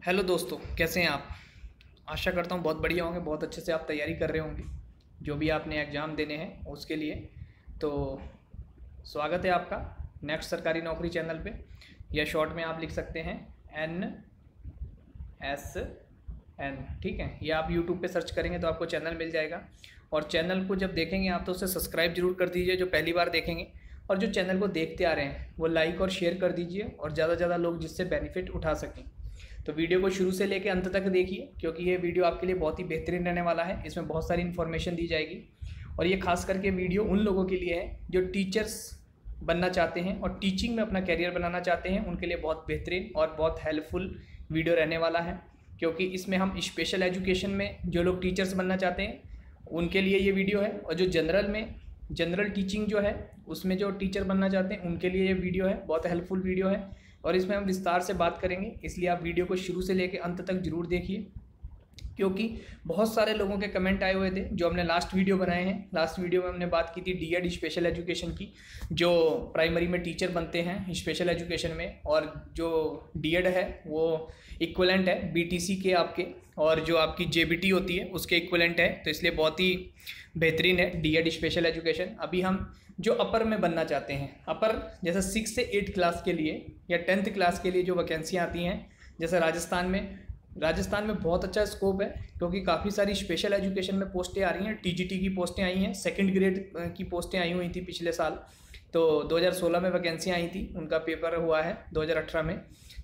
Hello दोस्तों, कैसे हैं आप। आशा करता हूँ बहुत बढ़िया होंगे, बहुत अच्छे से आप तैयारी कर रहे होंगे जो भी आपने एग्ज़ाम देने हैं उसके लिए। तो स्वागत है आपका नेक्स्ट सरकारी नौकरी चैनल पे, या शॉर्ट में आप लिख सकते हैं NSN। ठीक है, ये आप यूट्यूब पे सर्च करेंगे तो आपको चैनल मिल जाएगा। और चैनल को जब देखेंगे आप तो उसे सब्सक्राइब जरूर कर दीजिए जो पहली बार देखेंगे, और जो चैनल को देखते आ रहे हैं वो लाइक और शेयर कर दीजिए, और ज़्यादा से ज़्यादा लोग जिससे बेनिफिट उठा सकें। तो वीडियो को शुरू से लेकर अंत तक देखिए, क्योंकि ये वीडियो आपके लिए बहुत ही बेहतरीन रहने वाला है। इसमें बहुत सारी इन्फॉर्मेशन दी जाएगी, और ये खास करके वीडियो उन लोगों के लिए है जो टीचर्स बनना चाहते हैं और टीचिंग में अपना कैरियर बनाना चाहते हैं। उनके लिए बहुत बेहतरीन और बहुत हेल्पफुल वीडियो रहने वाला है, क्योंकि इसमें हम स्पेशल एजुकेशन में जो लोग टीचर्स बनना चाहते हैं उनके लिए ये वीडियो है, और जो जनरल टीचिंग जो है उसमें जो टीचर बनना चाहते हैं उनके लिए ये वीडियो है। बहुत हेल्पफुल वीडियो है, और इसमें हम विस्तार से बात करेंगे, इसलिए आप वीडियो को शुरू से लेकर अंत तक जरूर देखिए। क्योंकि बहुत सारे लोगों के कमेंट आए हुए थे जो हमने लास्ट वीडियो बनाए हैं। लास्ट वीडियो में हमने बात की थी डीएड स्पेशल एजुकेशन की, जो प्राइमरी में टीचर बनते हैं स्पेशल एजुकेशन में, और जो डीएड है वो इक्वलेंट है बीटीसी के आपके, और जो आपकी जेबीटी होती है उसके इक्वलेंट है। तो इसलिए बहुत ही बेहतरीन है डीएड स्पेशल एजुकेशन। अभी हम जो अपर में बनना चाहते हैं, अपर जैसे 6 से 8 क्लास के लिए या 10th क्लास के लिए जो वैकेंसियाँ आती हैं, जैसे राजस्थान में बहुत अच्छा स्कोप है, क्योंकि काफ़ी सारी स्पेशल एजुकेशन में पोस्टें आ रही हैं। टीजीटी की पोस्टें आई हैं, सेकंड ग्रेड की पोस्टें आई हुई थी पिछले साल। तो 2016 में वैकेंसियाँ आई थी, उनका पेपर हुआ है 2018 में।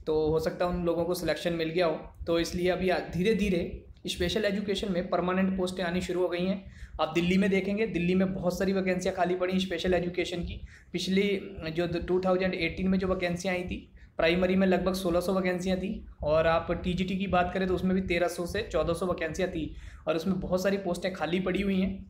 तो हो सकता है उन लोगों को सिलेक्शन मिल गया हो, तो इसलिए अभी धीरे धीरे स्पेशल एजुकेशन में परमानेंट पोस्टें आनी शुरू हो गई हैं। आप दिल्ली में देखेंगे, दिल्ली में बहुत सारी वैकेंसियाँ खाली पड़ी स्पेशल एजुकेशन की। पिछली जो 2018 में जो वैकेंसियाँ आई थी प्राइमरी में लगभग 1600 वैकेंसियाँ थी, और आप टीजीटी की बात करें तो उसमें भी 1300 से 1400 वैकेंसियाँ थी, और उसमें बहुत सारी पोस्टें खाली पड़ी हुई हैं,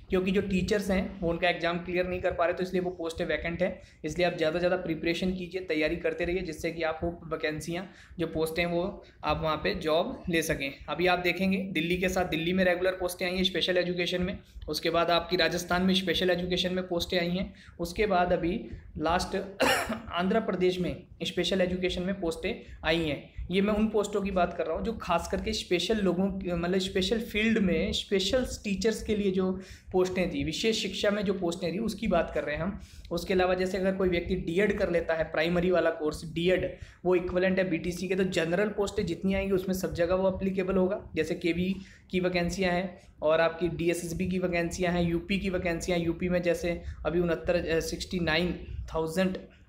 क्योंकि जो टीचर्स हैं वो उनका एग्जाम क्लियर नहीं कर पा रहे, तो इसलिए वो पोस्टें वैकेंट है। इसलिए आप ज़्यादा से ज़्यादा प्रिपरेशन कीजिए, तैयारी करते रहिए, जिससे कि आप वो वैकेंसियाँ जो पोस्टें वो आप वहाँ पे जॉब ले सकें। अभी आप देखेंगे दिल्ली के साथ दिल्ली में रेगुलर पोस्टें आई हैं स्पेशल एजुकेशन में, उसके बाद आपकी राजस्थान में स्पेशल एजुकेशन में पोस्टें आई हैं, उसके बाद अभी लास्ट आंध्र प्रदेश में स्पेशल एजुकेशन में पोस्टें आई हैं। ये मैं उन पोस्टों की बात कर रहा हूँ जो खास करके स्पेशल लोगों मतलब स्पेशल फील्ड में स्पेशल टीचर्स के लिए जो पोस्टें थी, विशेष शिक्षा में जो पोस्टें थी उसकी बात कर रहे हैं हम। उसके अलावा जैसे अगर कोई व्यक्ति डीएड कर लेता है, प्राइमरी वाला कोर्स डीएड, वो इक्विवेलेंट है बीटीसी के, तो जनरल पोस्टें जितनी आएंगी उसमें सब जगह वो अप्लीकेबल होगा। जैसे केवी की वैकेंसियाँ हैं, और आपकी डीएसएसबी की वैकेंसियाँ हैं, यूपी की वैकेंसियाँ, यूपी में जैसे अभी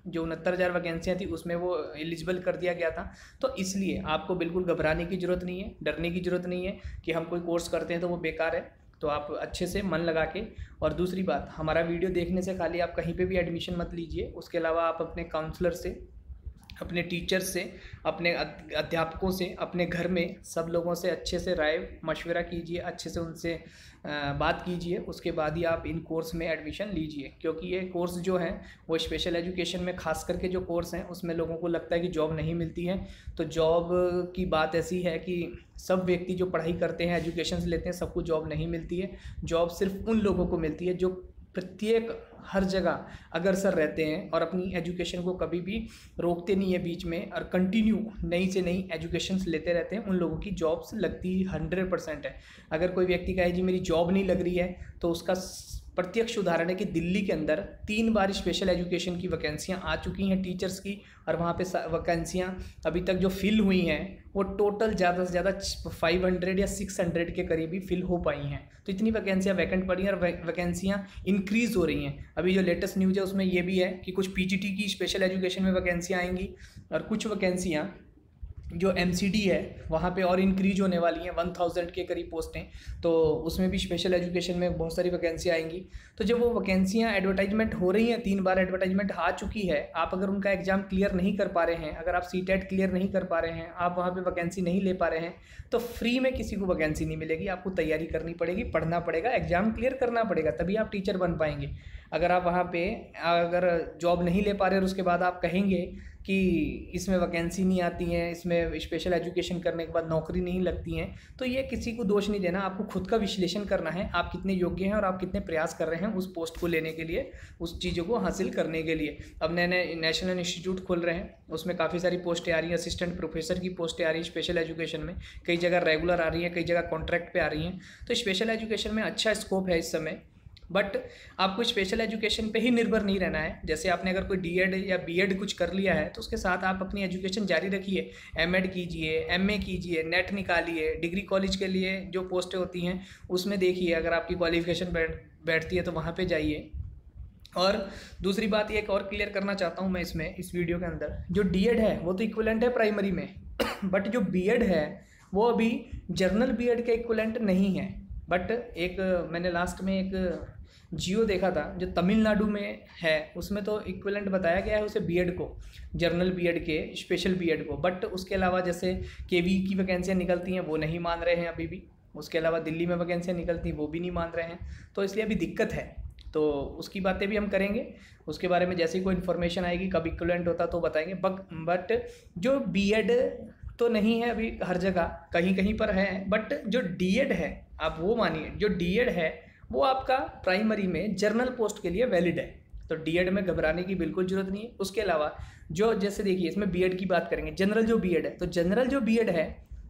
69,000 वैकेंसियाँ थी उसमें वो एलिजिबल कर दिया गया था। तो इसलिए आपको बिल्कुल घबराने की ज़रूरत नहीं है, डरने की ज़रूरत नहीं है कि हम कोई कोर्स करते हैं तो वो बेकार है। तो आप अच्छे से मन लगा के, और दूसरी बात, हमारा वीडियो देखने से खाली आप कहीं पे भी एडमिशन मत लीजिए। उसके अलावा आप अपने काउंसलर से, अपने टीचर से, अपने अध्यापकों से, अपने घर में सब लोगों से अच्छे से राय मशवरा कीजिए, अच्छे से उनसे बात कीजिए, उसके बाद ही आप इन कोर्स में एडमिशन लीजिए। क्योंकि ये कोर्स जो है वो स्पेशल एजुकेशन में खास करके जो कोर्स हैं उसमें लोगों को लगता है कि जॉब नहीं मिलती है। तो जॉब की बात ऐसी है कि सब व्यक्ति जो पढ़ाई करते हैं, एजुकेशन लेते हैं, सबको जॉब नहीं मिलती है। जॉब सिर्फ उन लोगों को मिलती है जो प्रत्येक हर जगह अग्रसर रहते हैं और अपनी एजुकेशन को कभी भी रोकते नहीं है बीच में, और कंटिन्यू नई से नई एजुकेशंस लेते रहते हैं। उन लोगों की जॉब्स लगती 100% है। अगर कोई व्यक्ति कहे जी मेरी जॉब नहीं लग रही है, तो उसका प्रत्यक्ष उदाहरण है कि दिल्ली के अंदर 3 बार स्पेशल एजुकेशन की वैकेंसियां आ चुकी हैं टीचर्स की, और वहाँ पे वैकेंसियां अभी तक जो फिल हुई हैं वो टोटल ज़्यादा से ज़्यादा 500 या 600 के करीब ही फिल हो पाई हैं। तो इतनी वैकेंसियां वैकेंट पड़ी हैं, और वैकेंसियां इंक्रीज़ हो रही हैं। अभी जो लेटेस्ट न्यूज़ है उसमें ये भी है कि कुछ पीजीटी की स्पेशल एजुकेशन में वैकेंसियाँ आएंगी, और कुछ वैकेंसियाँ जो एमसीडी है वहाँ पे और इंक्रीज होने वाली हैं, 1000 के करीब पोस्टें। तो उसमें भी स्पेशल एजुकेशन में बहुत सारी वैकेंसियाँ आएंगी। तो जब वो वैकेंसियाँ एडवर्टाइजमेंट हो रही हैं, 3 बार एडवर्टाइजमेंट आ चुकी है, आप अगर उनका एग्जाम क्लियर नहीं कर पा रहे हैं, अगर आप सीटेट क्लियर नहीं कर पा रहे हैं, आप वहाँ पे वैकेंसी नहीं ले पा रहे हैं, तो फ्री में किसी को वैकेंसी नहीं मिलेगी। आपको तैयारी करनी पड़ेगी, पढ़ना पड़ेगा, एग्जाम क्लियर करना पड़ेगा, तभी आप टीचर बन पाएंगे। अगर आप वहाँ पे अगर जॉब नहीं ले पा रहे और उसके बाद आप कहेंगे कि इसमें वैकेंसी नहीं आती हैं, इसमें स्पेशल एजुकेशन करने के बाद नौकरी नहीं लगती हैं, तो ये किसी को दोष नहीं देना। आपको खुद का विश्लेषण करना है, आप कितने योग्य हैं और आप कितने प्रयास कर रहे हैं उस पोस्ट को लेने के लिए, उस चीज़ों को हासिल करने के लिए। अब नए नए नेशनल इंस्टीट्यूट खुल रहे हैं, उसमें काफ़ी सारी पोस्टें आ रही हैं, असिस्टेंट प्रोफेसर की पोस्टें आ रही हैं स्पेशल एजुकेशन में, कई जगह रेगुलर आ रही हैं, कई जगह कॉन्ट्रैक्ट पे आ रही हैं। तो स्पेशल एजुकेशन में अच्छा स्कोप है इस समय, बट आपको स्पेशल एजुकेशन पे ही निर्भर नहीं रहना है। जैसे आपने अगर कोई डीएड या बीएड कुछ कर लिया है तो उसके साथ आप अपनी एजुकेशन जारी रखिए, एमएड कीजिए, एमए कीजिए, नेट निकालिए, डिग्री कॉलेज के लिए जो पोस्टें होती हैं उसमें देखिए, अगर आपकी क्वालिफिकेशन बैठती है तो वहाँ पे जाइए। और दूसरी बात एक और क्लियर करना चाहता हूँ मैं इसमें, इस वीडियो के अंदर, जो डीएड है वो तो इक्विवेलेंट है प्राइमरी में बट जो बीएड है वो अभी जर्नल बीएड के इक्विवेलेंट नहीं है। बट एक मैंने लास्ट में एक जियो देखा था जो तमिलनाडु में है, उसमें तो इक्विवेलेंट बताया गया है उसे बीएड को, जर्नल बीएड के, स्पेशल बीएड को। बट उसके अलावा जैसे केवी की वैकेंसियाँ निकलती हैं वो नहीं मान रहे हैं अभी भी, उसके अलावा दिल्ली में वैकेंसियाँ निकलती हैं वो भी नहीं मान रहे हैं, तो इसलिए अभी दिक्कत है। तो उसकी बातें भी हम करेंगे, उसके बारे में जैसे ही कोई इन्फॉर्मेशन आएगी, कब इक्विवेलेंट होता तो बताएंगे। बट जो बीएड तो नहीं है अभी हर जगह, कहीं कहीं पर है, बट जो डीएड है आप वो मानिए, जो डीएड है वो आपका प्राइमरी में जर्नल पोस्ट के लिए वैलिड है, तो डीएड में घबराने की बिल्कुल जरूरत नहीं है। उसके अलावा जो जैसे देखिए इसमें बीएड की बात करेंगे, जनरल जो बीएड है, तो जनरल जो बीएड है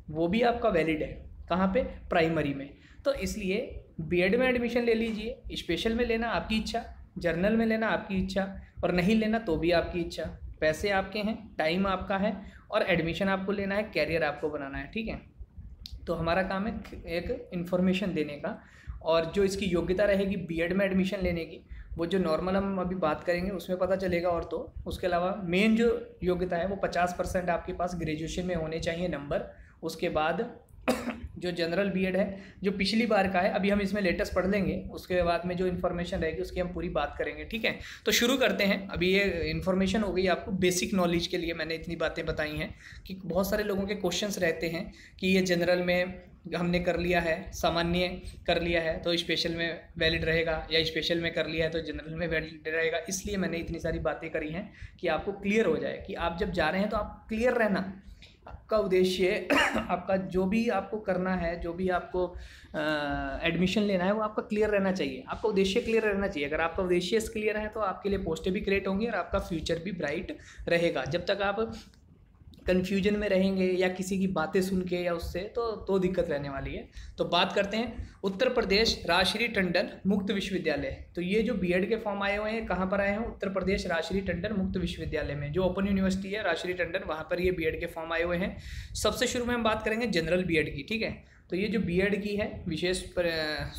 वो भी आपका वैलिड है, कहाँ पे, प्राइमरी में। तो इसलिए बीएड में एडमिशन ले लीजिए, स्पेशल में लेना आपकी इच्छा, जर्नल में लेना आपकी इच्छा, और नहीं लेना तो भी आपकी इच्छा। पैसे आपके हैं, टाइम आपका है, और एडमिशन आपको लेना है, कैरियर आपको बनाना है, ठीक है। तो हमारा काम है एक इन्फॉर्मेशन देने का, और जो इसकी योग्यता रहेगी बीएड में एडमिशन लेने की, वो जो नॉर्मल हम अभी बात करेंगे उसमें पता चलेगा। और तो उसके अलावा मेन जो योग्यता है वो 50% आपके पास ग्रेजुएशन में होने चाहिए नंबर। उसके बाद जो जनरल बीएड है जो पिछली बार का है, अभी हम इसमें लेटेस्ट पढ़ लेंगे, उसके बाद में जो इन्फॉर्मेशन रहेगी उसकी हम पूरी बात करेंगे, ठीक है। तो शुरू करते हैं। अभी ये इन्फॉर्मेशन हो गई आपको बेसिक नॉलेज के लिए, मैंने इतनी बातें बताई हैं कि बहुत सारे लोगों के क्वेश्चंस रहते हैं कि ये जनरल में हमने कर लिया है, सामान्य कर लिया है तो स्पेशल में वैलिड रहेगा, या स्पेशल में कर लिया है तो जनरल में वैलिड रहेगा। इसलिए मैंने इतनी सारी बातें करी हैं कि आपको क्लियर हो जाए कि आप जब जा रहे हैं तो आप क्लियर रहना, आपका उद्देश्य आपका जो भी आपको करना है, जो भी आपको एडमिशन लेना है वो आपका क्लियर रहना चाहिए, आपका उद्देश्य क्लियर रहना चाहिए। अगर आपका उद्देश्य क्लियर है तो आपके लिए पोस्टें भी क्रिएट होंगी और आपका फ्यूचर भी ब्राइट रहेगा। जब तक आप कन्फ्यूजन में रहेंगे या किसी की बातें सुन के या उससे, तो दिक्कत रहने वाली है। तो बात करते हैं उत्तर प्रदेश राजश्री टंडन मुक्त विश्वविद्यालय। तो ये जो बीएड के फॉर्म आए हुए हैं कहाँ पर आए हैं, उत्तर प्रदेश राजश्री टंडन मुक्त विश्वविद्यालय में, जो ओपन यूनिवर्सिटी है राजश्री टंडन, वहाँ पर ये बीएड के फॉर्म आए हुए हैं। सबसे शुरू में हम बात करेंगे जनरल बीएड की, ठीक है। तो ये जो बीएड की है विशेष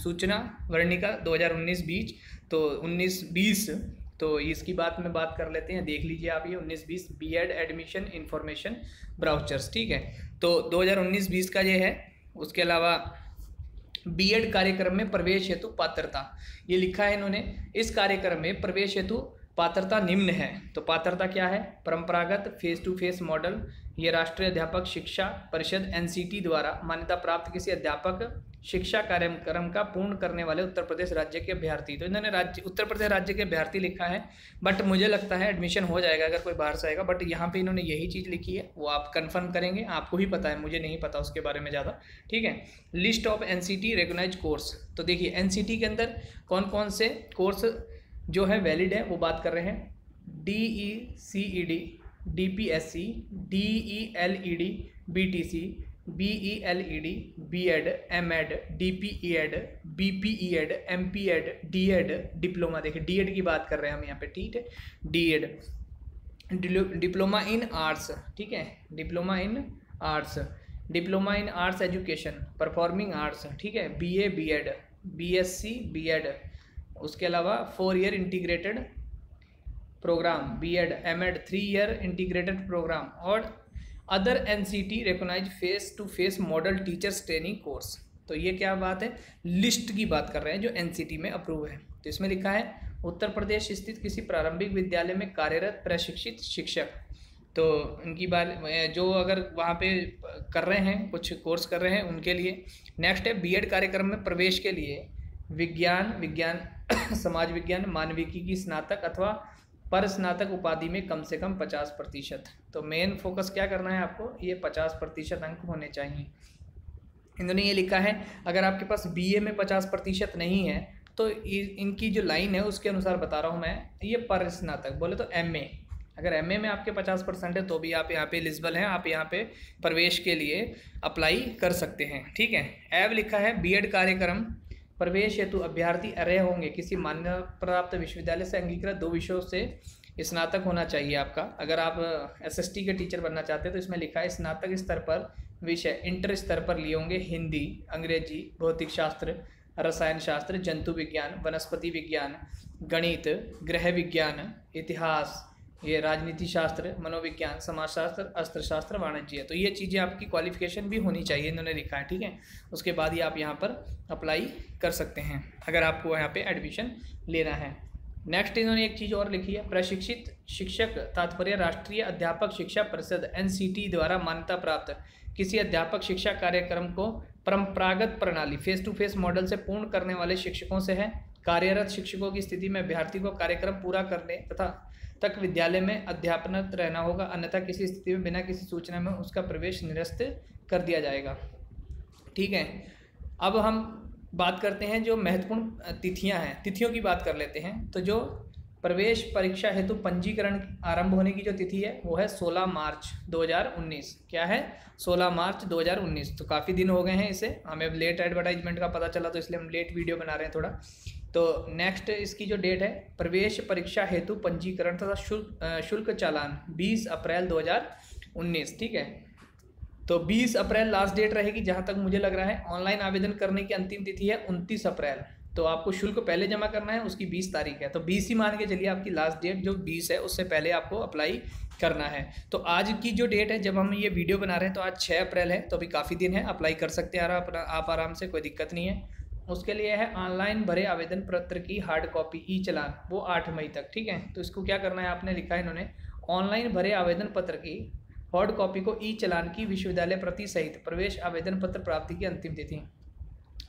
सूचना वर्णिका 2019-20, तो 19-20, तो इसकी बात कर लेते हैं। देख लीजिए आप ये 19-20 बीएड एडमिशन इंफॉर्मेशन ब्राउचर्स, ठीक है। तो 2019-20 का ये है। उसके अलावा बीएड कार्यक्रम में प्रवेश हेतु पात्रता, ये लिखा है इन्होंने, इस कार्यक्रम में प्रवेश हेतु पात्रता निम्न है। तो पात्रता क्या है, परंपरागत फेस टू फेस मॉडल, ये राष्ट्रीय अध्यापक शिक्षा परिषद एनसीटी द्वारा मान्यता प्राप्त किसी अध्यापक शिक्षा कार्यक्रम का पूर्ण करने वाले उत्तर प्रदेश राज्य के अभ्यर्थी। तो इन्होंने उत्तर प्रदेश राज्य के अभ्यर्थी लिखा है, बट मुझे लगता है एडमिशन हो जाएगा अगर कोई बाहर से आएगा, बट यहाँ पे इन्होंने यही चीज़ लिखी है, वो आप कंफर्म करेंगे, आपको ही पता है, मुझे नहीं पता उसके बारे में ज़्यादा, ठीक है। List of NCT recognised course, तो देखिए एनसीटी के अंदर कौन कौन से कोर्स जो है वैलिड है वो बात कर रहे हैं। DECED, DPSC, DELED, BTC, BELED, BEd, MEd, DPEd, BPEd, MPEd, DEd, diploma, देखिए DEd की बात कर रहे हैं हम यहाँ पे, ठीक है। DEd, डिप्लोमा इन आर्ट्स, ठीक है, diploma in arts, diploma in arts education performing arts, ठीक है। BA BEd, BSc BEd, उसके अलावा 4 year integrated programme BEd, MEd 3 year integrated programme, और other NCT recognise face to face model teachers training course. तो ये क्या बात है, लिस्ट की बात कर रहे हैं जो एनसीटी में अप्रूव है। तो इसमें लिखा है उत्तर प्रदेश स्थित किसी प्रारंभिक विद्यालय में कार्यरत प्रशिक्षित शिक्षक, तो इनकी बात जो अगर वहाँ पे कर रहे हैं, कुछ कोर्स कर रहे हैं उनके लिए। नेक्स्ट है बीएड कार्यक्रम में प्रवेश के लिए विज्ञान समाज विज्ञान मानविकी की स्नातक अथवा पर स्नातक उपाधि में कम से कम 50%। तो मेन फोकस क्या करना है आपको, ये 50% अंक होने चाहिए। इन्होंने ये लिखा है अगर आपके पास बीए में 50% नहीं है तो इनकी जो लाइन है उसके अनुसार बता रहा हूँ मैं, ये पर स्नातक बोले तो एमए, अगर एमए में आपके 50% है तो भी आप यहाँ पे एलिजिबल हैं, आप यहाँ पे प्रवेश के लिए अप्लाई कर सकते हैं। ठीक है। एव लिखा है बीएड कार्यक्रम प्रवेश हेतु अभ्यर्थी अर्ह होंगे किसी मान्यता प्राप्त विश्वविद्यालय से अंगीकृत 2 विषयों से स्नातक होना चाहिए आपका। अगर आप एसएसटी के टीचर बनना चाहते हैं तो इसमें लिखा है स्नातक स्तर पर विषय इंटर स्तर पर लिए होंगे हिंदी, अंग्रेजी, भौतिक शास्त्र, रसायन शास्त्र, जंतु विज्ञान, वनस्पति विज्ञान, गणित, गृह विज्ञान, इतिहास, ये राजनीति शास्त्र, मनोविज्ञान, समाजशास्त्र, अर्थशास्त्र, वाणिज्य। तो ये चीज़ें आपकी क्वालिफिकेशन भी होनी चाहिए, इन्होंने लिखा है। ठीक है। उसके बाद ही आप यहाँ पर अप्लाई कर सकते हैं अगर आपको यहाँ पे एडमिशन लेना है। नेक्स्ट इन्होंने एक चीज़ और लिखी है, प्रशिक्षित शिक्षक तात्पर्य राष्ट्रीय अध्यापक शिक्षा परिषद NCT द्वारा मान्यता प्राप्त किसी अध्यापक शिक्षा कार्यक्रम को परंपरागत प्रणाली फेस टू फेस मॉडल से पूर्ण करने वाले शिक्षकों से है। कार्यरत शिक्षकों की स्थिति में अभ्यर्थी को कार्यक्रम पूरा करने तथा तक विद्यालय में अध्यापनरत रहना होगा, अन्यथा किसी स्थिति में बिना किसी सूचना में उसका प्रवेश निरस्त कर दिया जाएगा। ठीक है। अब हम बात करते हैं जो महत्वपूर्ण तिथियां हैं, तिथियों की बात कर लेते हैं। तो जो प्रवेश परीक्षा हेतु पंजीकरण आरंभ होने की जो तिथि है वो है 16 मार्च 2019। क्या है? 16 मार्च 2019। तो काफ़ी दिन हो गए हैं इसे, हमें लेट एडवर्टाइजमेंट का पता चला तो इसलिए हम लेट वीडियो बना रहे हैं थोड़ा। तो नेक्स्ट इसकी जो डेट है, प्रवेश परीक्षा हेतु पंजीकरण तथा शुल्क चालान 20 अप्रैल 2019। ठीक है। तो 20 अप्रैल लास्ट डेट रहेगी जहाँ तक मुझे लग रहा है। ऑनलाइन आवेदन करने की अंतिम तिथि है 29 अप्रैल। तो आपको शुल्क पहले जमा करना है, उसकी 20 तारीख है, तो 20 ही मान के चलिए आपकी लास्ट डेट जो 20 है उससे पहले आपको अप्लाई करना है। तो आज की जो डेट है जब हम ये वीडियो बना रहे हैं तो आज 6 अप्रैल है, तो अभी काफ़ी दिन है, अप्लाई कर सकते हैं आप आराम से, कोई दिक्कत नहीं है। उसके लिए है ऑनलाइन भरे आवेदन पत्र की हार्ड कॉपी ई चलान, वो 8 मई तक। ठीक है। तो इसको क्या करना है, आपने लिखा है इन्होंने ऑनलाइन भरे आवेदन पत्र की हार्ड कॉपी को ई चलान की विश्वविद्यालय प्रति सहित प्रवेश आवेदन पत्र प्राप्ति की अंतिम तिथि।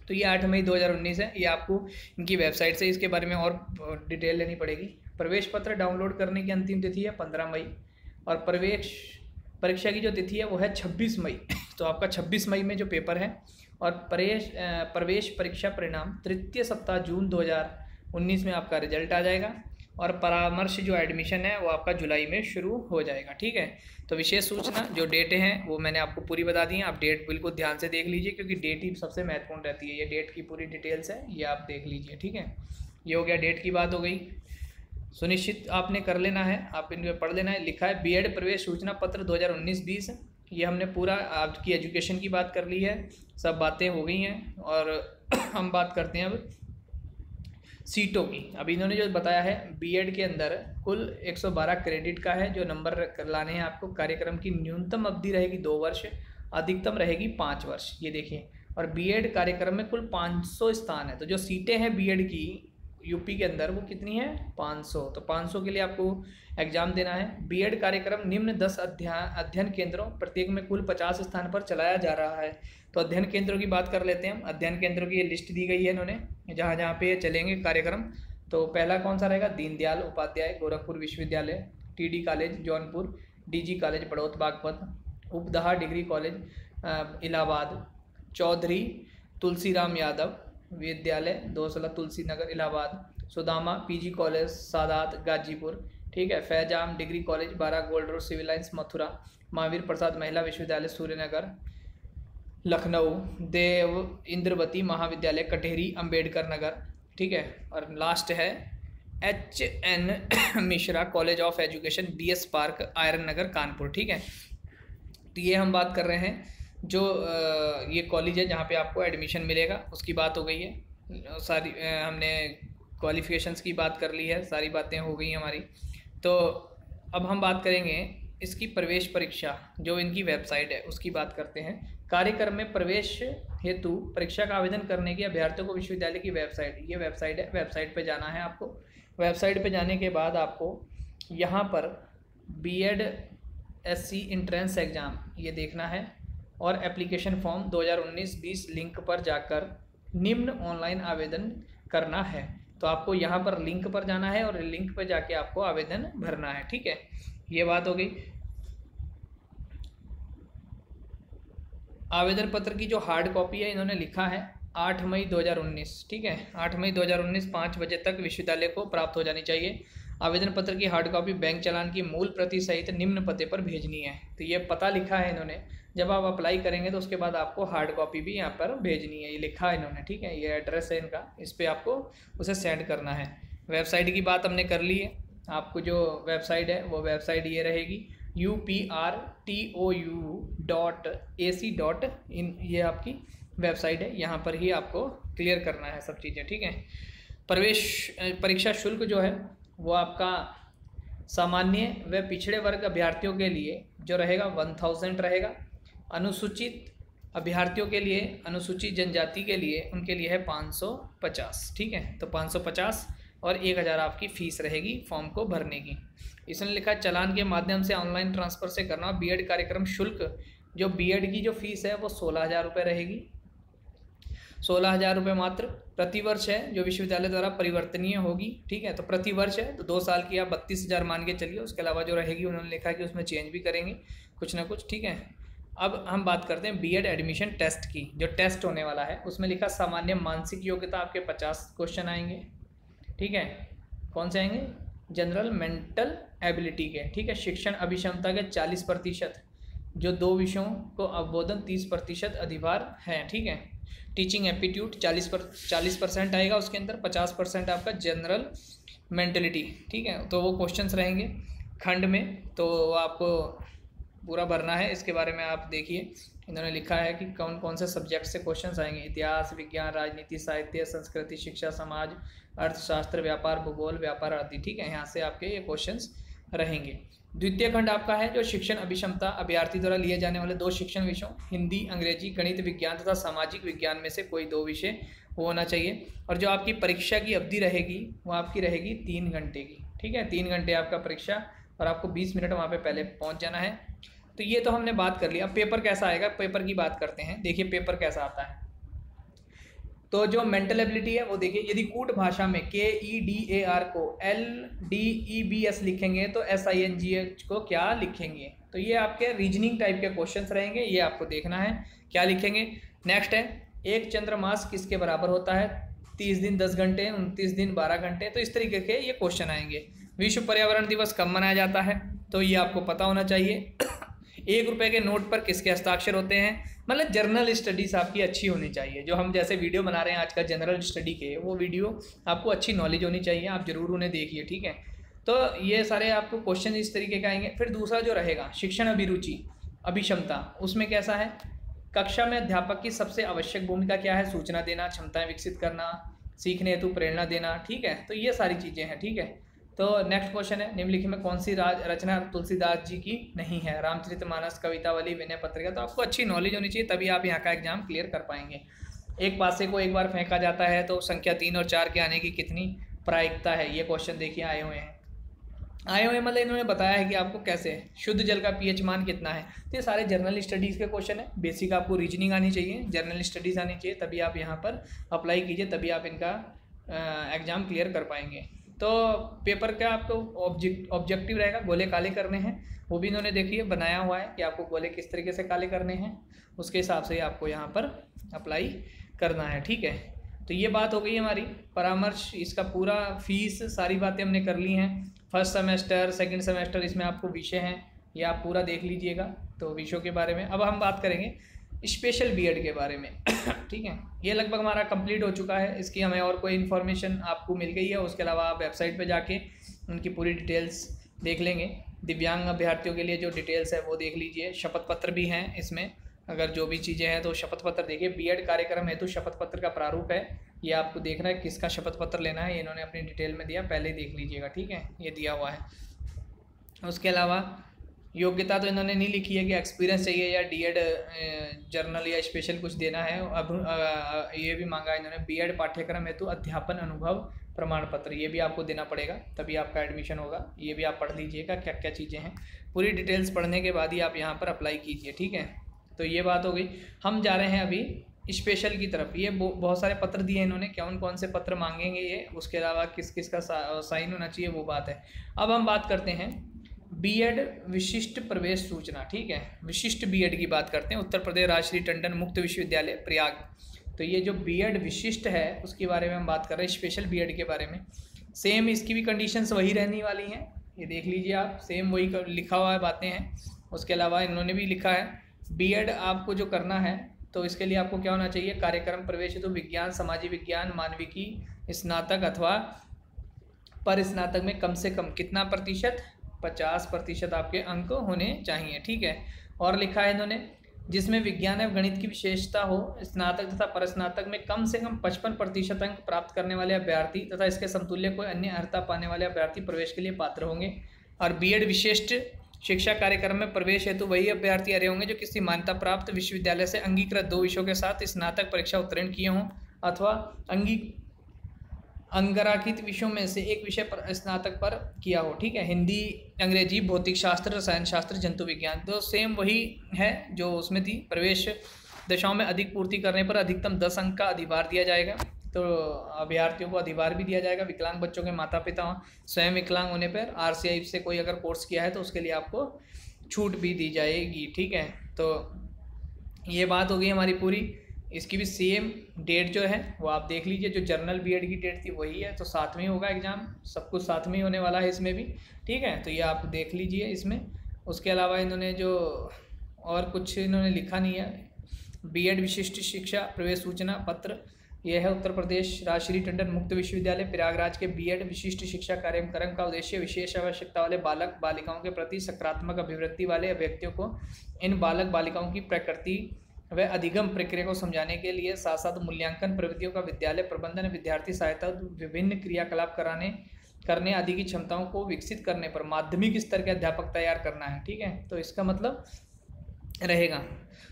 तो ये 8 मई 2019 है। ये आपको इनकी वेबसाइट से इसके बारे में और डिटेल लेनी पड़ेगी। प्रवेश पत्र डाउनलोड करने की अंतिम तिथि है 15 मई और प्रवेश परीक्षा की जो तिथि है वो है 26 मई। तो आपका 26 मई में जो पेपर है और प्रवेश परीक्षा परिणाम तृतीय सप्ताह जून 2019 में आपका रिजल्ट आ जाएगा और परामर्श जो एडमिशन है वो आपका जुलाई में शुरू हो जाएगा। ठीक है। तो विशेष सूचना जो डेटें हैं वो मैंने आपको पूरी बता दी हैं, आप डेट बिल्कुल ध्यान से देख लीजिए क्योंकि डेट ही सबसे महत्वपूर्ण रहती है। ये डेट की पूरी डिटेल्स है, ये आप देख लीजिए। ठीक है। ये हो गया, डेट की बात हो गई। सुनिश्चित आपने कर लेना है, आप इनमें पढ़ लेना है। लिखा है बीएड प्रवेश सूचना पत्र 2019-20। ये हमने पूरा आपकी एजुकेशन की बात कर ली है, सब बातें हो गई हैं और हम बात करते हैं अब सीटों की। अभी इन्होंने जो बताया है बीएड के अंदर कुल 112 क्रेडिट का है जो नंबर लाने हैं आपको। कार्यक्रम की न्यूनतम अवधि रहेगी 2 वर्ष, अधिकतम रहेगी 5 वर्ष। ये देखिए, और बीएड कार्यक्रम में कुल 500 स्थान है। तो जो सीटें हैं बीएड की यूपी के अंदर वो कितनी है? 500। तो 500 के लिए आपको एग्जाम देना है। बीएड कार्यक्रम निम्न 10 अध्ययन केंद्रों प्रत्येक में कुल 50 स्थान पर चलाया जा रहा है। तो अध्ययन केंद्रों की बात कर लेते हैं हम। अध्ययन केंद्रों की ये लिस्ट दी गई है इन्होंने, जहाँ जहाँ पे चलेंगे कार्यक्रम। तो पहला कौन सा रहेगा? दीनदयाल उपाध्याय गोरखपुर विश्वविद्यालय, TD college Jaunpur, DG college Baraut Baghpat, Updaha degree college Allahabad, Chaudhary Tulsiram Yadav विद्यालय 216 तुलसी नगर इलाहाबाद, सुदामा पीजी कॉलेज सादात गाजीपुर। ठीक है। Faizam degree college 12 gold road civil lines Mathura, Mahavir Prasad महिला विश्वविद्यालय सूर्यनगर लखनऊ, देव इंद्रवती महाविद्यालय कटेहरी अंबेडकर नगर। ठीक है। और लास्ट है HN Mishra college of education BS park आयरन नगर कानपुर। ठीक है। तो ये हम बात कर रहे हैं जो ये कॉलेज है जहाँ पे आपको एडमिशन मिलेगा, उसकी बात हो गई है सारी। हमने क्वालिफिकेशंस की बात कर ली है, सारी बातें हो गई हमारी। तो अब हम बात करेंगे इसकी प्रवेश परीक्षा जो इनकी वेबसाइट है उसकी बात करते हैं। कार्यक्रम में प्रवेश हेतु परीक्षा का आवेदन करने के अभ्यर्थियों को विश्वविद्यालय की वेबसाइट, ये वेबसाइट है, वेबसाइट पे जाना है आपको। वेबसाइट पे जाने के बाद आपको यहाँ पर BEd SC एंट्रेंस एग्ज़ाम ये देखना है और एप्लीकेशन फॉर्म 2019-20 लिंक पर जाकर निम्न ऑनलाइन आवेदन करना है। तो आपको यहाँ पर लिंक पर जाना है और लिंक पर जाके आपको आवेदन भरना है, ठीक है। ये बात हो गई। आवेदन पत्र की जो हार्ड कॉपी है इन्होंने लिखा है 8 मई 2019, ठीक है। 8 मई 2019 5 बजे तक विश्वविद्यालय को प्राप्त हो जानी चाहिए। आवेदन पत्र की हार्ड कॉपी बैंक चालान की मूल प्रति सहित निम्न पते पर भेजनी है। तो ये पता लिखा है इन्होंने, जब आप अप्लाई करेंगे तो उसके बाद आपको हार्ड कॉपी भी यहाँ पर भेजनी है, ये लिखा है इन्होंने, ठीक है। ये एड्रेस है इनका, इस पर आपको उसे सेंड करना है। वेबसाइट की बात हमने कर ली है। आपको जो वेबसाइट है वो वेबसाइट ये रहेगी uprtou.ac.in, ये आपकी वेबसाइट है। यहाँ पर ही आपको क्लियर करना है सब चीज़ें, ठीक है। प्रवेश परीक्षा शुल्क जो है वो आपका सामान्य व पिछड़े वर्ग अभ्यर्थियों के लिए जो रहेगा 1000 रहेगा। अनुसूचित अभ्यर्थियों के लिए, अनुसूचित जनजाति के लिए, उनके लिए है 550, ठीक है। तो 550 और 1000 आपकी फ़ीस रहेगी फॉर्म को भरने की। इसने लिखा चालान के माध्यम से ऑनलाइन ट्रांसफ़र से करना। बीएड कार्यक्रम शुल्क, जो बीएड की जो फ़ीस है वो 16,000 रुपये रहेगी, 16,000 रुपये मात्र प्रतिवर्ष है, जो विश्वविद्यालय द्वारा परिवर्तनीय होगी, ठीक है। तो प्रतिवर्ष है तो 2 साल की आप 32,000 मान के चलिए। उसके अलावा जो रहेगी उन्होंने लिखा है कि उसमें चेंज भी करेंगे कुछ ना कुछ, ठीक है। अब हम बात करते हैं बीएड एडमिशन टेस्ट की। जो टेस्ट होने वाला है उसमें लिखा सामान्य मानसिक योग्यता आपके 50 क्वेश्चन आएंगे, ठीक है। कौन से आएंगे? जनरल मेंटल एबिलिटी के, ठीक है। शिक्षण अभिक्षमता के 40%, जो 2 विषयों को अवबोधन 30% अधिभार है, ठीक है। टीचिंग एप्टीट्यूड 40% आएगा उसके अंदर, 50% आपका जनरल मेंटलिटी, ठीक है। तो वो क्वेश्चंस रहेंगे खंड में, तो आपको पूरा भरना है। इसके बारे में आप देखिए, इन्होंने लिखा है कि कौन कौन से सब्जेक्ट से क्वेश्चंस आएंगे। इतिहास, विज्ञान, राजनीति, साहित्य, संस्कृति, शिक्षा, समाज, अर्थशास्त्र, व्यापार, भूगोल, व्यापार आदि, ठीक है। यहाँ से आपके ये क्वेश्चंस रहेंगे। द्वितीय खंड आपका है जो शिक्षण अभिक्षमता, अभ्यर्थी द्वारा लिए जाने वाले 2 शिक्षण विषयों हिंदी, अंग्रेजी, गणित, विज्ञान तथा सामाजिक विज्ञान में से कोई 2 विषय होना चाहिए। और जो आपकी परीक्षा की अवधि रहेगी वो आपकी रहेगी 3 घंटे की, ठीक है। 3 घंटे आपका परीक्षा, और आपको 20 मिनट वहाँ पे पहले पहुँच जाना है। तो ये तो हमने बात कर लिया। अब पेपर कैसा आएगा, पेपर की बात करते हैं। देखिए पेपर कैसा आता है। तो जो मेंटल एबिलिटी है वो देखिए, यदि कूट भाषा में KEDAR को LDEBS लिखेंगे तो SINGH को क्या लिखेंगे। तो ये आपके रीजनिंग टाइप के क्वेश्चंस रहेंगे, ये आपको देखना है क्या लिखेंगे। नेक्स्ट है, एक चंद्रमास किसके बराबर होता है? 30 दिन 10 घंटे, 29 दिन 12 घंटे। तो इस तरीके के ये क्वेश्चन आएंगे। विश्व पर्यावरण दिवस कब मनाया जाता है? तो ये आपको पता होना चाहिए। 1 रुपये के नोट पर किसके हस्ताक्षर होते हैं? मतलब जर्नल स्टडीज़ आपकी अच्छी होनी चाहिए। जो हम जैसे वीडियो बना रहे हैं आज का जनरल स्टडी के, वो वीडियो आपको अच्छी नॉलेज होनी चाहिए, आप ज़रूर उन्हें देखिए, ठीक है। तो ये सारे आपको क्वेश्चन इस तरीके के आएंगे। फिर दूसरा जो रहेगा शिक्षण अभिरुचि अभिक्षमता, उसमें कैसा है? कक्षा में अध्यापक की सबसे आवश्यक भूमिका क्या है? सूचना देना, क्षमताएँ विकसित करना, सीखने हेतु प्रेरणा देना, ठीक है। तो ये सारी चीज़ें हैं, ठीक है। तो नेक्स्ट क्वेश्चन है, निम्नलिखित में कौन सी रचना तुलसीदास जी की नहीं है? रामचरितमानस, कवितावली, विनय पत्रिका। तो आपको अच्छी नॉलेज होनी चाहिए, तभी आप यहाँ का एग्जाम क्लियर कर पाएंगे। एक पासे को एक बार फेंका जाता है तो संख्या 3 और 4 के आने की कितनी प्रायिकता है? ये क्वेश्चन देखिए आए हुए हैं। मतलब इन्होंने बताया है कि आपको कैसे शुद्ध जल का pH मान कितना है। तो ये सारे जर्नल स्टडीज़ के क्वेश्चन है। बेसिक आपको रीजनिंग आनी चाहिए, जर्नल स्टडीज़ आनी चाहिए, तभी आप यहाँ पर अप्लाई कीजिए, तभी आप इनका एग्ज़ाम क्लियर कर पाएंगे। तो पेपर का आपको ऑब्जेक्टिव रहेगा, गोले काले करने हैं, वो भी इन्होंने देखिए बनाया हुआ है कि आपको गोले किस तरीके से काले करने हैं, उसके हिसाब से आपको यहाँ पर अप्लाई करना है, ठीक है। तो ये बात हो गई हमारी परामर्श, इसका पूरा फीस सारी बातें हमने कर ली हैं। फर्स्ट सेमेस्टर, सेकंड सेमेस्टर, इसमें आपको विषय हैं, ये आप पूरा देख लीजिएगा। तो विषयों के बारे में अब हम बात करेंगे स्पेशल बीएड के बारे में, ठीक है। ये लगभग हमारा कंप्लीट हो चुका है। इसकी हमें और कोई इन्फॉर्मेशन आपको मिल गई है, उसके अलावा आप वेबसाइट पे जाके उनकी पूरी डिटेल्स देख लेंगे। दिव्यांग अभ्यर्थियों के लिए जो डिटेल्स है वो देख लीजिए। शपथ पत्र भी हैं इसमें, अगर जो भी चीज़ें हैं तो शपथ पत्र देखिए। बीएड कार्यक्रम हेतु शपथ पत्र का प्रारूप है, ये आपको देखना है किसका शपथ पत्र लेना है, ये इन्होंने अपनी डिटेल में दिया, पहले देख लीजिएगा, ठीक है। ये दिया हुआ है। उसके अलावा योग्यता तो इन्होंने नहीं लिखी है कि एक्सपीरियंस चाहिए या डीएड जर्नल या स्पेशल कुछ देना है। अब ये भी मांगा इन्होंने बीएड पाठ्यक्रम हेतु अध्यापन अनुभव प्रमाण पत्र, ये भी आपको देना पड़ेगा, तभी आपका एडमिशन होगा। ये भी आप पढ़ लीजिएगा क्या क्या चीज़ें हैं, पूरी डिटेल्स पढ़ने के बाद ही आप यहाँ पर अप्लाई कीजिए, ठीक है। तो ये बात हो गई। हम जा रहे हैं अभी स्पेशल की तरफ। ये बहुत सारे पत्र दिए इन्होंने, कौन कौन से पत्र मांगेंगे ये, उसके अलावा किस किस का साइन होना चाहिए, वो बात है। अब हम बात करते हैं बीएड विशिष्ट प्रवेश सूचना। ठीक है, विशिष्ट बीएड की बात करते हैं। उत्तर प्रदेश राजश्री टंडन मुक्त विश्वविद्यालय प्रयाग। तो ये जो बीएड विशिष्ट है उसके बारे में हम बात कर रहे हैं, स्पेशल बीएड के बारे में। सेम इसकी भी कंडीशंस वही रहने वाली हैं, ये देख लीजिए आप, सेम वही लिखा हुआ है बातें हैं। उसके अलावा इन्होंने भी लिखा है बीएड आपको जो करना है तो इसके लिए आपको क्या होना चाहिए, कार्यक्रम प्रवेश हेतु विज्ञान, सामाजिक विज्ञान, मानविकी, स्नातक अथवा पर स्नातक में कम से कम कितना प्रतिशत, 50% आपके अंक होने चाहिए। ठीक है, और लिखा है इन्होंने जिसमें विज्ञान एवं गणित की विशेषता हो, स्नातक तथा परस्नातक में कम से कम 55% अंक प्राप्त करने वाले अभ्यर्थी तथा इसके समतुल्य कोई अन्य अर्हता पाने वाले अभ्यर्थी प्रवेश के लिए पात्र होंगे। और बीएड विशिष्ट शिक्षा कार्यक्रम में प्रवेश हेतु वही अभ्यर्थी अर्ह होंगे जो किसी मान्यता प्राप्त विश्वविद्यालय से अंगीकृत 2 विषयों के साथ स्नातक परीक्षा उत्तीर्ण किए हों अथवा अंगीकृत विषयों में से एक विषय पर स्नातक पर किया हो। ठीक है, हिंदी, अंग्रेजी, भौतिक शास्त्र, रसायन शास्त्र, जंतु विज्ञान, तो सेम वही है जो उसमें थी। प्रवेश दशाओं में अधिक पूर्ति करने पर अधिकतम 10 अंक का अधिभार दिया जाएगा। तो अभ्यर्थियों को अधिभार भी दिया जाएगा। विकलांग बच्चों के माता पिता स्वयं विकलांग होने पर आरसीआई से कोई अगर कोर्स किया है तो उसके लिए आपको छूट भी दी जाएगी। ठीक है, तो ये बात हो गई हमारी पूरी। इसकी भी सेम डेट जो है वो आप देख लीजिए, जो जनरल बीएड की डेट थी वही है, तो साथ में होगा एग्ज़ाम, सब कुछ साथ में ही होने वाला है इसमें भी। ठीक है, तो ये आप देख लीजिए इसमें। उसके अलावा इन्होंने जो और कुछ इन्होंने लिखा नहीं है। बीएड विशिष्ट शिक्षा प्रवेश सूचना पत्र, यह है उत्तर प्रदेश राजश्री टंडन मुक्त विश्वविद्यालय प्रयागराज के बीएड विशिष्ट शिक्षा कार्यक्रम का उद्देश्य विशेष आवश्यकता वाले बालक बालिकाओं के प्रति सकारात्मक अभिवृत्ति वाले व्यक्तियों को इन बालक बालिकाओं की प्रकृति व अधिगम प्रक्रिया को समझाने के लिए साथ साथ मूल्यांकन प्रवृत्तियों का विद्यालय प्रबंधन, विद्यार्थी सहायता, विभिन्न क्रियाकलाप करने आदि की क्षमताओं को विकसित करने पर माध्यमिक स्तर के अध्यापक तैयार करना है। ठीक है, तो इसका मतलब रहेगा,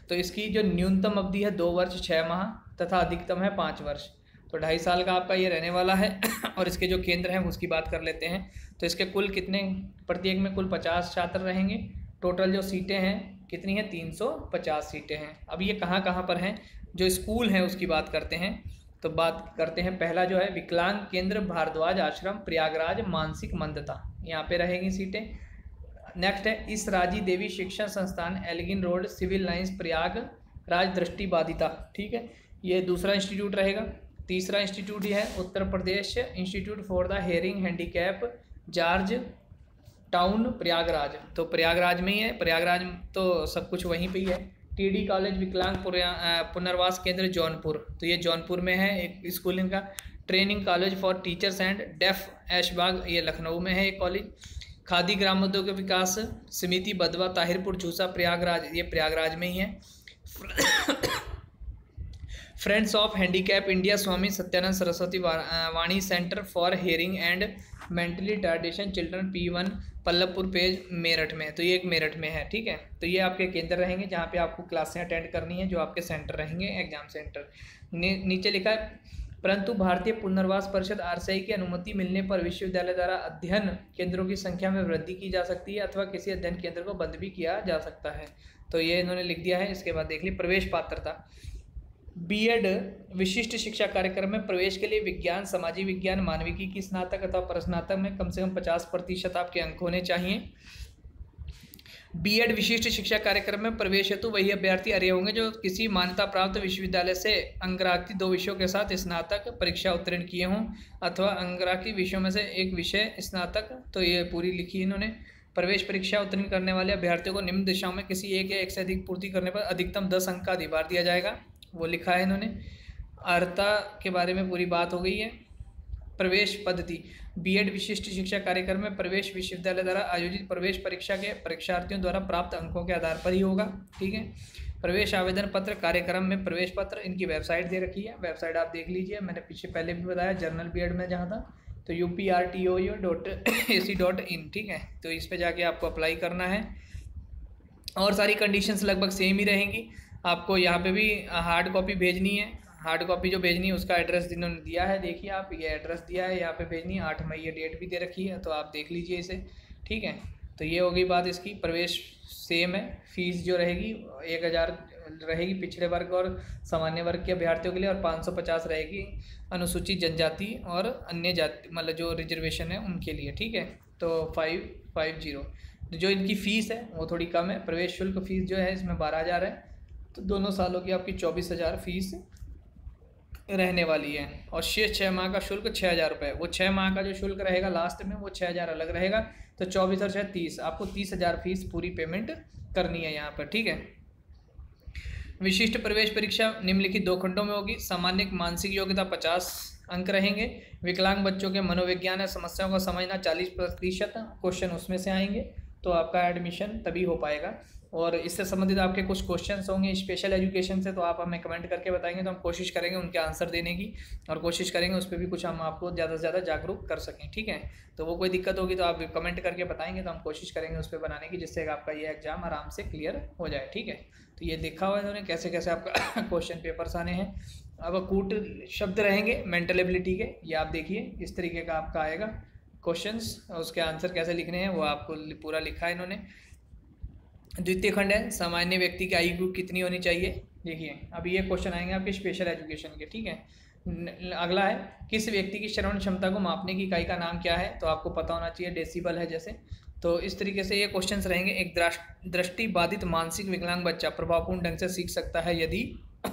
तो इसकी जो न्यूनतम अवधि है 2 वर्ष 6 माह तथा अधिकतम है 5 वर्ष, तो 2.5 साल का आपका ये रहने वाला है। और इसके जो केंद्र हैं उसकी बात कर लेते हैं। तो इसके कुल कितने, प्रत्येक में कुल 50 छात्र रहेंगे। टोटल जो सीटें हैं कितनी हैं, 350 सीटें हैं। अब ये कहाँ कहाँ पर हैं, जो स्कूल हैं उसकी बात करते हैं। तो बात करते हैं, पहला जो है विकलांग केंद्र भारद्वाज आश्रम प्रयागराज मानसिक मंदता, यहाँ पे रहेंगी सीटें। नेक्स्ट है इस राजी देवी शिक्षण संस्थान Elgin road civil lines Prayagraj दृष्टिबाधिता। ठीक है, ये दूसरा इंस्टीट्यूट रहेगा। तीसरा इंस्टीट्यूट ये है Uttar Pradesh institute for the hearing handicap George Town Prayagraj, तो प्रयागराज में ही है। प्रयागराज तो सब कुछ वहीं पे ही है। टीडी कॉलेज विकलांग पुनर्वास केंद्र जौनपुर, तो ये जौनपुर में है एक स्कूल इनका। Training college for teachers and deaf Aishbagh, ये लखनऊ में है एक कॉलेज। खादी ग्रामोद्योग विकास समिति बदवा ताहिरपुर झूसा प्रयागराज, ये प्रयागराज में ही है। Friends of handicap India Swami Satyanand Saraswati Vani centre for hearing and mentally retardation children P1 Pallavpur पेज मेरठ में, तो ये एक मेरठ में है। ठीक है, तो ये आपके केंद्र रहेंगे जहाँ पे आपको क्लासें अटेंड करनी है, जो आपके सेंटर रहेंगे एग्जाम सेंटर। नीचे लिखा है परंतु भारतीय पुनर्वास परिषद आरसीआई की अनुमति मिलने पर विश्वविद्यालय द्वारा अध्ययन केंद्रों की संख्या में वृद्धि की जा सकती है अथवा किसी अध्ययन केंद्र को बंद भी किया जा सकता है, तो ये इन्होंने लिख दिया है। इसके बाद देख ली प्रवेश पात्रता। बीएड विशिष्ट शिक्षा कार्यक्रम में प्रवेश के लिए विज्ञान, सामाजिक विज्ञान, मानविकी की स्नातक अथवा परस्नातक में कम से कम 50% आपके अंक होने चाहिए। बीएड विशिष्ट शिक्षा कार्यक्रम में प्रवेश हेतु वही अभ्यर्थी अर्ह होंगे जो किसी मान्यता प्राप्त विश्वविद्यालय से अंगीकृत 2 विषयों के साथ स्नातक परीक्षा उत्तीर्ण किए हों अथवा अंगीकृत विषयों में से एक विषय स्नातक, तो ये पूरी लिखी इन्होंने। प्रवेश परीक्षा उत्तीर्ण करने वाले अभ्यर्थियों को निम्न दिशाओं में किसी एक या एक से अधिक पूर्ति करने पर अधिकतम 10 अंक का अधिभार दिया जाएगा, वो लिखा है इन्होंने। अर्हता के बारे में पूरी बात हो गई है। प्रवेश पद्धति, बीएड विशिष्ट शिक्षा कार्यक्रम में प्रवेश विश्वविद्यालय द्वारा आयोजित प्रवेश परीक्षा के परीक्षार्थियों द्वारा प्राप्त अंकों के आधार पर ही होगा। ठीक है, प्रवेश आवेदन पत्र, कार्यक्रम में प्रवेश पत्र, इनकी वेबसाइट दे रखी है, वेबसाइट आप देख लीजिए। मैंने पहले भी बताया जनरल बीएड में जहाँ था तो uprtoo.ac.in। ठीक है, तो इस पर जाके आपको अप्लाई करना है। और सारी कंडीशंस लगभग सेम ही रहेंगी। आपको यहाँ पे भी हार्ड कॉपी भेजनी है, हार्ड कॉपी जो भेजनी है उसका एड्रेस इन्होंने दिया है, देखिए आप, ये एड्रेस दिया है, यहाँ पे भेजनी है। 8 मई ये डेट भी दे रखी है, तो आप देख लीजिए इसे। ठीक है, तो ये हो गई बात इसकी। प्रवेश सेम है, फीस जो रहेगी 1000 रहेगी पिछड़े वर्ग और सामान्य वर्ग के अभ्यर्थियों के लिए, और 550 रहेगी अनुसूचित जनजाति और अन्य जाति मतलब जो रिजर्वेशन है उनके लिए। ठीक है, तो 550। जो इनकी फ़ीस है वो थोड़ी कम है। प्रवेश शुल्क फ़ीस जो है इसमें 12,000 है, तो दोनों सालों की आपकी 24,000 फीस रहने वाली है। और शेष 6 माह का शुल्क 6,000 रुपये। वो 6 माह का जो शुल्क रहेगा लास्ट में वो 6,000 अलग रहेगा, तो 24 और 6 30, आपको 30,000 फीस पूरी पेमेंट करनी है यहाँ पर। ठीक है, विशिष्ट प्रवेश परीक्षा निम्नलिखित 2 खंडों में होगी। सामान्य मानसिक योग्यता 50 अंक रहेंगे। विकलांग बच्चों के मनोविज्ञान समस्याओं को समझना 40% क्वेश्चन उसमें से आएंगे, तो आपका एडमिशन तभी हो पाएगा। और इससे संबंधित आपके कुछ क्वेश्चंस होंगे स्पेशल एजुकेशन से, तो आप हमें कमेंट करके बताएंगे, तो हम कोशिश करेंगे उनके आंसर देने की, और कोशिश करेंगे उस पर भी कुछ हम आपको ज़्यादा से ज़्यादा जागरूक कर सकें। ठीक है, तो वो कोई दिक्कत होगी तो आप कमेंट करके बताएंगे, तो हम कोशिश करेंगे उस पर बनाने की, जिससे आपका ये एग्ज़ाम आराम से क्लियर हो जाए। ठीक है, तो ये देखा हुआ है इन्होंने कैसे कैसे आपका क्वेश्चन पेपर्स आने हैं। अब कूट शब्द रहेंगे मेंटल एबिलिटी के, ये आप देखिए इस तरीके का आपका आएगा क्वेश्चंस, उसके आंसर कैसे लिखने हैं वो आपको पूरा लिखा है इन्होंने। द्वितीय खंड है सामान्य व्यक्ति की आयु कितनी होनी चाहिए। देखिए अब ये क्वेश्चन आएंगे आपके स्पेशल एजुकेशन के। ठीक है, अगला है किस व्यक्ति की श्रवण क्षमता को मापने की इकाई का नाम क्या है, तो आपको पता होना चाहिए डेसिबल है जैसे। तो इस तरीके से ये क्वेश्चंस रहेंगे। एक दृष्टि बाधित मानसिक विकलांग बच्चा प्रभावपूर्ण ढंग से सीख सकता है यदि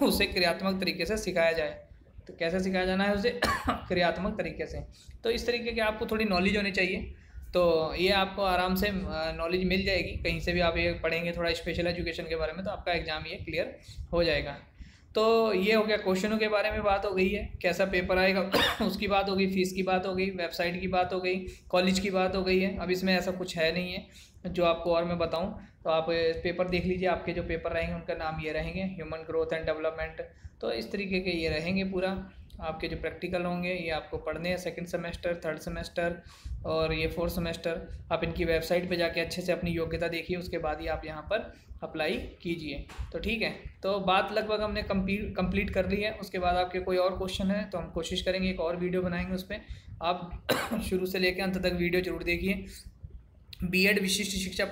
उसे क्रियात्मक तरीके से सिखाया जाए। तो कैसे सिखाया जाना है उसे क्रियात्मक तरीके से। तो इस तरीके की आपको थोड़ी नॉलेज होनी चाहिए, तो ये आपको आराम से नॉलेज मिल जाएगी। कहीं से भी आप ये पढ़ेंगे थोड़ा स्पेशल एजुकेशन के बारे में, तो आपका एग्ज़ाम ये क्लियर हो जाएगा। तो ये हो गया क्वेश्चनों के बारे में बात हो गई है, कैसा पेपर आएगा उसकी बात हो गई, फीस की बात हो गई, वेबसाइट की बात हो गई, कॉलेज की बात हो गई है। अब इसमें ऐसा कुछ है नहीं है जो आपको और मैं बताऊं, तो आप पेपर देख लीजिए। आपके जो पेपर रहेंगे उनका नाम ये रहेंगे, ह्यूमन ग्रोथ एंड डेवलपमेंट। तो इस तरीके के ये रहेंगे पूरा। आपके जो प्रैक्टिकल होंगे ये आपको पढ़ने हैं, 2nd सेमेस्टर, 3rd सेमेस्टर और ये 4th सेमेस्टर। आप इनकी वेबसाइट पे जाके अच्छे से अपनी योग्यता देखिए, उसके बाद ही आप यहाँ पर अप्लाई कीजिए। तो ठीक है, तो बात लगभग हमने कंप्लीट कर ली है। उसके बाद आपके कोई और क्वेश्चन है तो हम कोशिश करेंगे एक और वीडियो बनाएंगे उस पर। आप शुरू से लेकर अंत तक वीडियो जरूर देखिए। बीएड विशिष्ट शिक्षा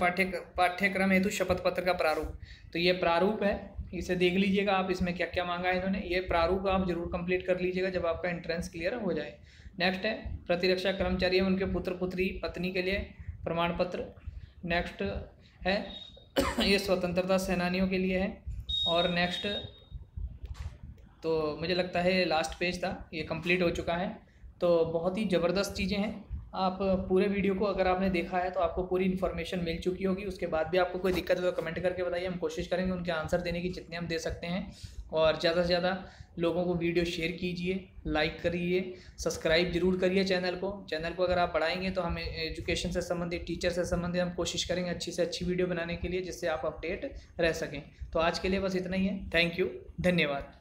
पाठ्यक्रम हेतु शपथ पत्र का प्रारूप, तो ये प्रारूप है, इसे देख लीजिएगा आप। इसमें क्या क्या मांगा है इन्होंने, ये प्रारूप आप जरूर कंप्लीट कर लीजिएगा जब आपका एंट्रेंस क्लियर हो जाए। नेक्स्ट है प्रतिरक्षा कर्मचारी एवं उनके पुत्र पुत्री पत्नी के लिए प्रमाण पत्र। नेक्स्ट है ये स्वतंत्रता सेनानियों के लिए है। और नेक्स्ट तो मुझे लगता है लास्ट पेज था, ये कंप्लीट हो चुका है। तो बहुत ही ज़बरदस्त चीज़ें हैं। आप पूरे वीडियो को अगर आपने देखा है तो आपको पूरी इन्फॉर्मेशन मिल चुकी होगी। उसके बाद भी आपको कोई दिक्कत है तो कमेंट करके बताइए, हम कोशिश करेंगे उनके आंसर देने की जितने हम दे सकते हैं। और ज़्यादा से ज़्यादा लोगों को वीडियो शेयर कीजिए, लाइक करिए, सब्सक्राइब जरूर करिए चैनल को अगर आप बढ़ाएंगे तो हमें एजुकेशन से संबंधित, टीचर से संबंधित हम कोशिश करेंगे अच्छी से अच्छी वीडियो बनाने के लिए, जिससे आप अपडेट रह सकें। तो आज के लिए बस इतना ही है। थैंक यू, धन्यवाद।